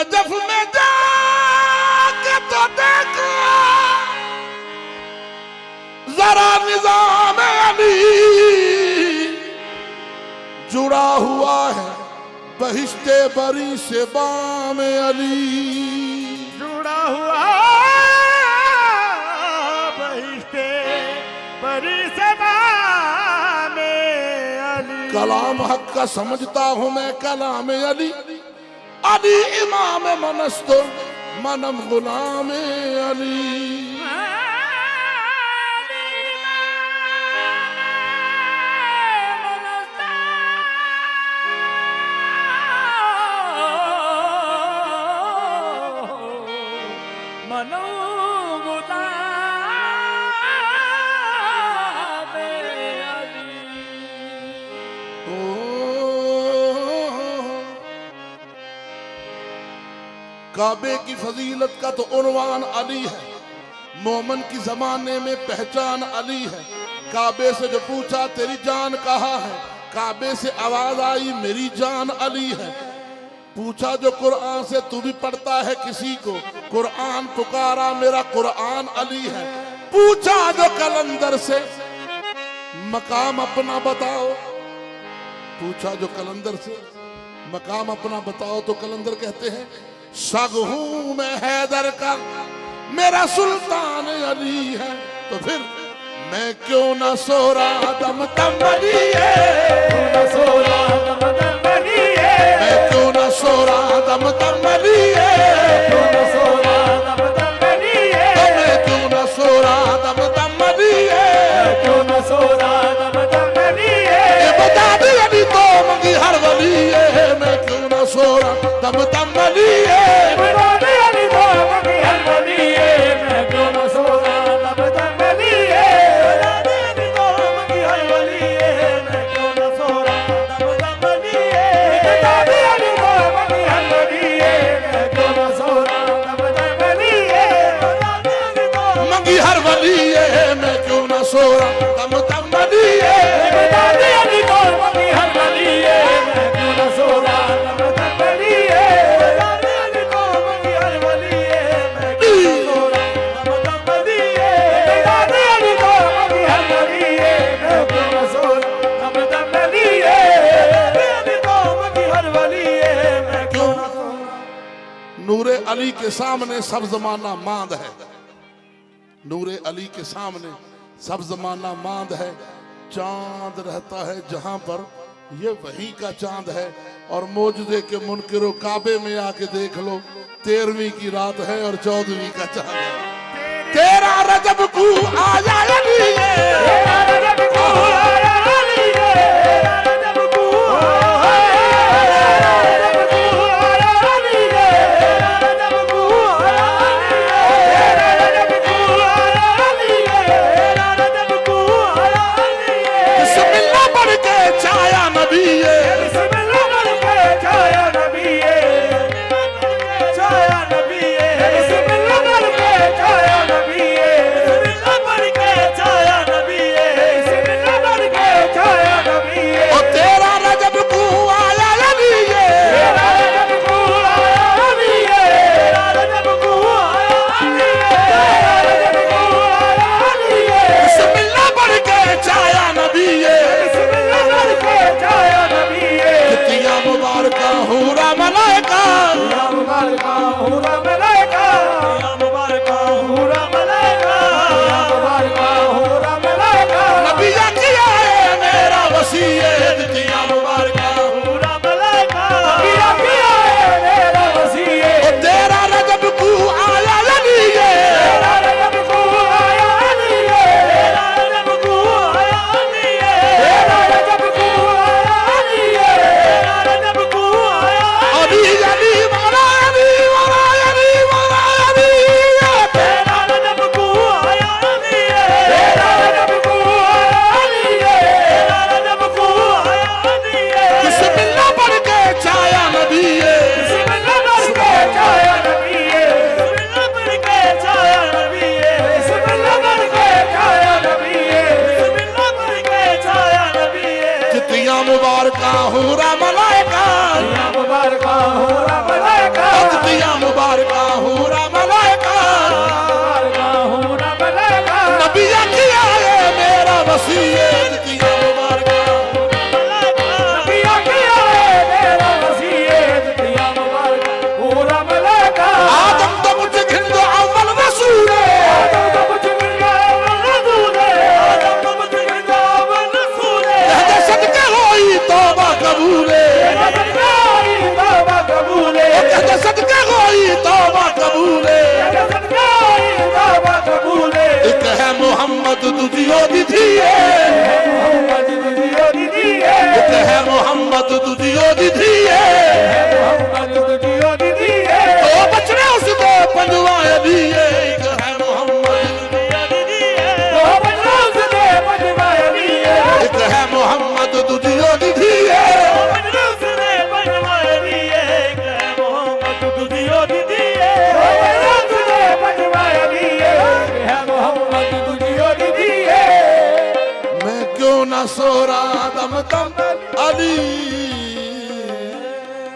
Najaf में जाके तो देखो जरा निजाम अली जुड़ा हुआ है बहिश्ते बरी से बाम अली, जुड़ा हुआ बहिश्ते बरी से बाम अली। कलाम हक का समझता हूं मैं कलाम अली, अली इमाम मनस्तो मनम गुलाम अली। काबे की फजीलत का तो उन्वान अली है, मोमन की जमाने में पहचान अली है। काबे से जो पूछा तेरी जान कहाँ है, काबे से आवाज आई मेरी जान अली है। पूछा जो कुरान से तू भी पढ़ता है किसी को, कुरान पुकारा मेरा कुरान अली है। पूछा जो कलंदर से मकाम अपना बताओ, पूछा जो कलंदर से मकाम अपना बताओ तो कलंदर कहते हैं शग हूं मैं हैदर का मेरा सुल्तान अली है। तो फिर मैं क्यों न सो रहा दम दम अली है, मैं क्यों न सो रहा दम दम अली है, मैं क्यों न सो रहा दम दम अली है, क्यों न सो रहा दम दम अली है, मैं क्यों न सो रहा दम दम अली है, क्यों न सो रहा दम दम अली है। ये बता दे अली तो मंगी हर वली है, मैं क्यों न सो रहा दम दम अली है, बता दे अली तो मंगी हर वली है, मैं क्यों न सो रहा दम दम अली है, बता दे अली तो मंगी हर वली है, मैं क्यों न सो रहा दम दम अली है, बता दे अली तो मंगी हर वली है, मैं क्यों न सो रहा दम दम अली है, बता दे अली तो मंगी हर वली है, मैं क्यों न सो रहा दम दम अली है, बता दे अली तो मंगी हर वली है, मैं क्यों न सो रहा दम दम अली है, बता दे अली तो मंगी हर वली है, मैं क्यों न सो रहा दम दम अली है, बता दे अली तो मंगी हर वली है, मैं क्यों न सो रहा दम दम अली है, बता दे अली तो मंगी हर वली है, मैं क्यों न सो रहा। नूरे अली के सामने सब जमाना मांद है, नूरे अली के सामने सब जमाना मांद है। चांद रहता है जहां पर ये वही का चांद है। और मौजूदे के मुनकिरो काबे में आके देख लो, 13वीं की रात है और 14वीं का चांद है। तेरा रजब को आया अली है, तेरा रजब को आया अली है, तेरा रजब को आया अली है, तेरा रजब को आया अली है, तेरा रजब को आया अली है, बिस्मिल्लाह पढ़ के छाया नबी है, बिस्मिल्लाह पढ़ के छाया नबी है, छाया नबी है, बिस्मिल्लाह पढ़ के छाया नबी है, बिस्मिल्लाह पढ़ के छाया नबी है, सदकाई तौबा कबूले कहते सदके कोई तौबा कबूले सदकाई तौबा कबूले एक है मोहम्मद तुझियो दिथिए मोहम्मद तुझियो दीदिए एक है मोहम्मद तुझियो दिथिए मोहम्मद तुझियो दीदिए तो बचने उसको पंजवाए दिए एक है मोहम्मद तुझियो दीदिए तो बजरों से पंजवाए दिए एक है मोहम्मद तुझियो दिथिए बजरों से पंजवाए दिए मोहम्मद तुझियो दीदिए बजरों से पंजवाए दिए है मोहम्मद तुझियो दीदिए मैं क्यों ना सो रहा दम दम अली